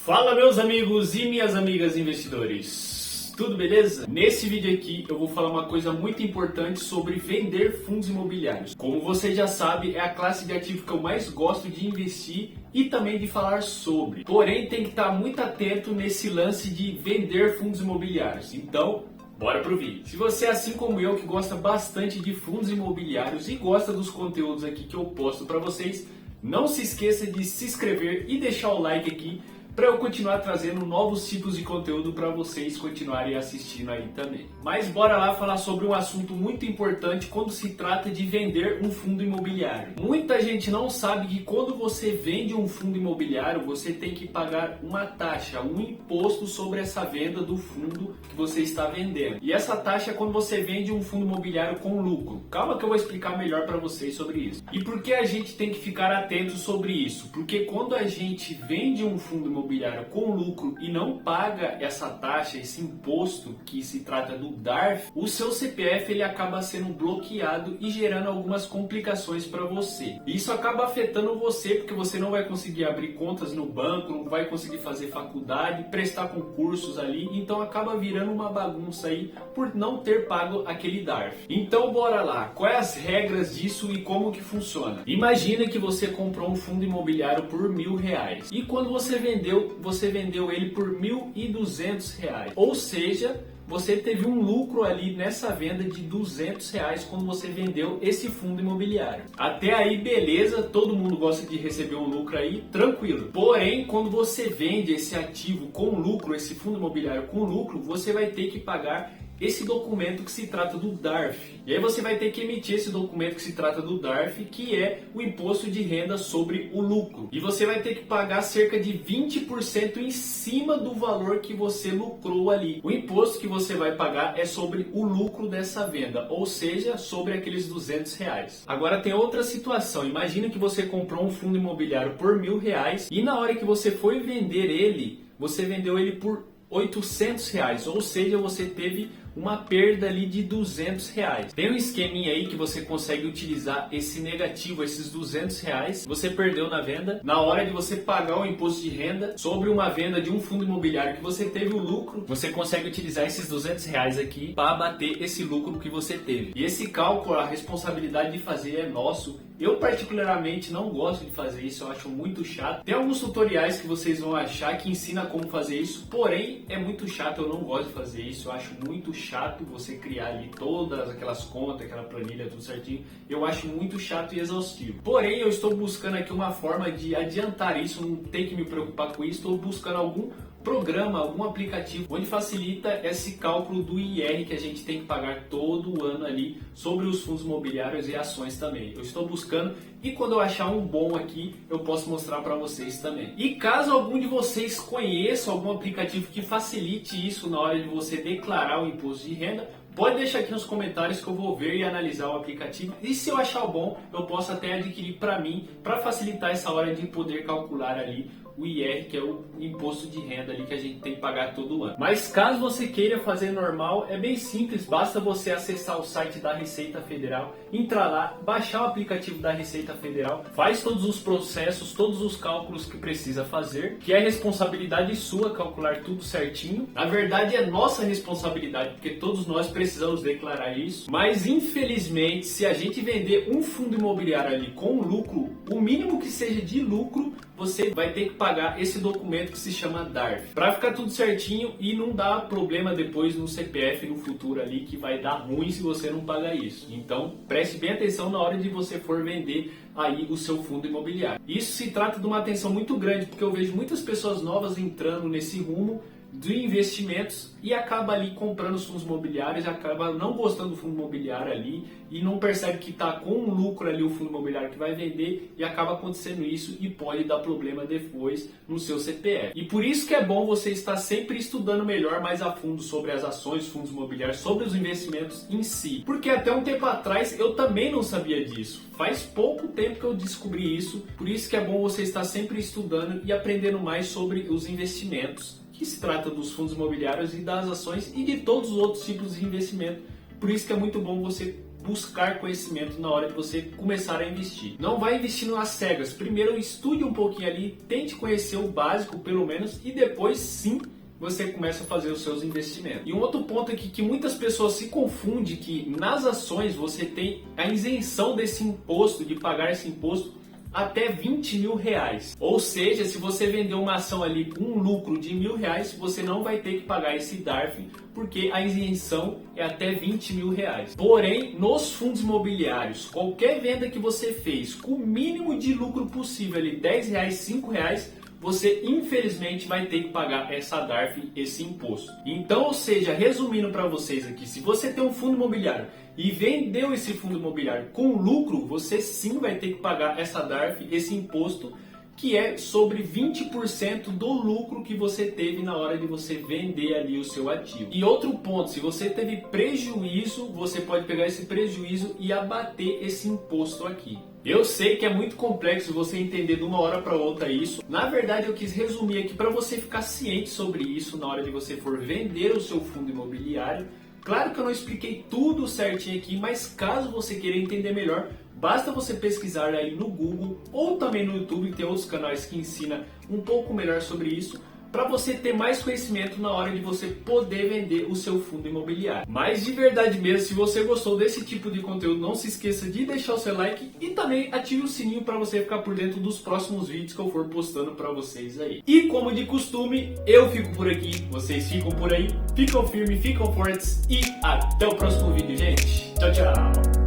Fala meus amigos e minhas amigas investidores, tudo beleza? Nesse vídeo aqui eu vou falar uma coisa muito importante sobre vender fundos imobiliários. Como você já sabe, é a classe de ativo que eu mais gosto de investir e também de falar sobre. Porém, tem que estar muito atento nesse lance de vender fundos imobiliários. Então, bora pro vídeo. Se você é assim como eu, que gosta bastante de fundos imobiliários e gosta dos conteúdos aqui que eu posto para vocês, não se esqueça de se inscrever e deixar o like aqui para eu continuar trazendo novos tipos de conteúdo para vocês continuarem assistindo aí também. Mas bora lá falar sobre um assunto muito importante quando se trata de vender um fundo imobiliário. Muita gente não sabe que quando você vende um fundo imobiliário, você tem que pagar uma taxa, um imposto sobre essa venda do fundo que você está vendendo. E essa taxa é quando você vende um fundo imobiliário com lucro. Calma que eu vou explicar melhor para vocês sobre isso. E por que a gente tem que ficar atento sobre isso? Porque quando a gente vende um fundo imobiliário com lucro e não paga essa taxa, esse imposto que se trata do DARF, o seu CPF ele acaba sendo bloqueado e gerando algumas complicações para você. Isso acaba afetando você porque você não vai conseguir abrir contas no banco, não vai conseguir fazer faculdade, prestar concursos ali, então acaba virando uma bagunça aí por não ter pago aquele DARF. Então bora lá, quais as regras disso e como que funciona? Imagina que você comprou um fundo imobiliário por R$1.000 e quando você vendeu ele por R$1.200, ou seja, você teve um lucro ali nessa venda de R$200 quando você vendeu esse fundo imobiliário. Até aí beleza, todo mundo gosta de receber um lucro aí, tranquilo. Porém, quando você vende esse ativo com lucro, esse fundo imobiliário com lucro, você vai ter que pagar esse documento que se trata do DARF. E aí você vai ter que emitir esse documento que se trata do DARF, que é o imposto de renda sobre o lucro. E você vai ter que pagar cerca de 20% em cima do valor que você lucrou ali. O imposto que você vai pagar é sobre o lucro dessa venda, ou seja, sobre aqueles R$200. Agora tem outra situação. Imagina que você comprou um fundo imobiliário por R$1.000 e na hora que você foi vender ele, você vendeu ele por R$800, ou seja, você teve uma perda ali de R$200. Tem um esqueminha aí que você consegue utilizar esse negativo, esses R$200, você perdeu na venda, na hora de você pagar o imposto de renda sobre uma venda de um fundo imobiliário que você teve o lucro, você consegue utilizar esses R$200 aqui para abater esse lucro que você teve. E esse cálculo, a responsabilidade de fazer é nosso. Eu particularmente não gosto de fazer isso, eu acho muito chato. Tem alguns tutoriais que vocês vão achar que ensina como fazer isso, porém é muito chato, eu não gosto de fazer isso, eu acho muito chato você criar ali todas aquelas contas, aquela planilha, tudo certinho. Eu acho muito chato e exaustivo. Porém, eu estou buscando aqui uma forma de adiantar isso, não tem que me preocupar com isso, estou buscando algum programa, algum aplicativo onde facilita esse cálculo do IR que a gente tem que pagar todo ano ali sobre os fundos imobiliários e ações também. Eu estou buscando e quando eu achar um bom aqui, eu posso mostrar para vocês também. E caso algum de vocês conheça algum aplicativo que facilite isso na hora de você declarar o imposto de renda, pode deixar aqui nos comentários que eu vou ver e analisar o aplicativo. E se eu achar bom, eu posso até adquirir para mim, para facilitar essa hora de poder calcular ali o IR, que é o imposto de renda ali que a gente tem que pagar todo ano. Mas caso você queira fazer normal, é bem simples, basta você acessar o site da Receita Federal, entrar lá, baixar o aplicativo da Receita Federal, faz todos os processos, todos os cálculos que precisa fazer, que é responsabilidade sua calcular tudo certinho. Na verdade é nossa responsabilidade, porque todos nós precisamos declarar isso, mas infelizmente se a gente vender um fundo imobiliário ali com lucro, o mínimo que seja de lucro, você vai ter que pagar esse documento que se chama DARF, para ficar tudo certinho e não dar problema depois no CPF no futuro ali, que vai dar ruim se você não pagar isso. Então preste bem atenção na hora de você for vender aí o seu fundo imobiliário. Isso se trata de uma atenção muito grande, porque eu vejo muitas pessoas novas entrando nesse rumo de investimentos e acaba ali comprando os fundos imobiliários, acaba não gostando do fundo imobiliário ali e não percebe que está com um lucro ali o fundo imobiliário que vai vender e acaba acontecendo isso e pode dar problema depois no seu CPF. E por isso que é bom você estar sempre estudando melhor, mais a fundo sobre as ações, fundos imobiliários, sobre os investimentos em si. Porque até um tempo atrás eu também não sabia disso. Faz pouco tempo que eu descobri isso, por isso que é bom você estar sempre estudando e aprendendo mais sobre os investimentos, que se trata dos fundos imobiliários e das ações e de todos os outros tipos de investimento. Por isso que é muito bom você buscar conhecimento na hora de você começar a investir. Não vai investindo às cegas. Primeiro estude um pouquinho ali, tente conhecer o básico pelo menos e depois sim você começa a fazer os seus investimentos. E um outro ponto aqui que muitas pessoas se confundem, que nas ações você tem a isenção desse imposto, de pagar esse imposto até 20 mil reais. Ou seja, se você vender uma ação ali com um lucro de R$1.000, você não vai ter que pagar esse DARF, porque a isenção é até 20 mil reais. Porém, nos fundos imobiliários, qualquer venda que você fez com o mínimo de lucro possível, ali R$10, R$5, você infelizmente vai ter que pagar essa DARF, esse imposto. Então, ou seja, resumindo para vocês aqui, se você tem um fundo imobiliário e vendeu esse fundo imobiliário com lucro, você sim vai ter que pagar essa DARF, esse imposto, que é sobre 20% do lucro que você teve na hora de você vender ali o seu ativo. E outro ponto, se você teve prejuízo, você pode pegar esse prejuízo e abater esse imposto aqui. Eu sei que é muito complexo você entender de uma hora para outra isso. Na verdade, eu quis resumir aqui para você ficar ciente sobre isso na hora de você for vender o seu fundo imobiliário. Claro que eu não expliquei tudo certinho aqui, mas caso você queira entender melhor, basta você pesquisar aí no Google ou também no YouTube, tem outros canais que ensinam um pouco melhor sobre isso, para você ter mais conhecimento na hora de você poder vender o seu fundo imobiliário. Mas de verdade mesmo, se você gostou desse tipo de conteúdo, não se esqueça de deixar o seu like e também ative o sininho para você ficar por dentro dos próximos vídeos que eu for postando para vocês aí. E como de costume, eu fico por aqui, vocês ficam por aí, ficam firmes, ficam fortes e até o próximo vídeo, gente. Tchau, tchau!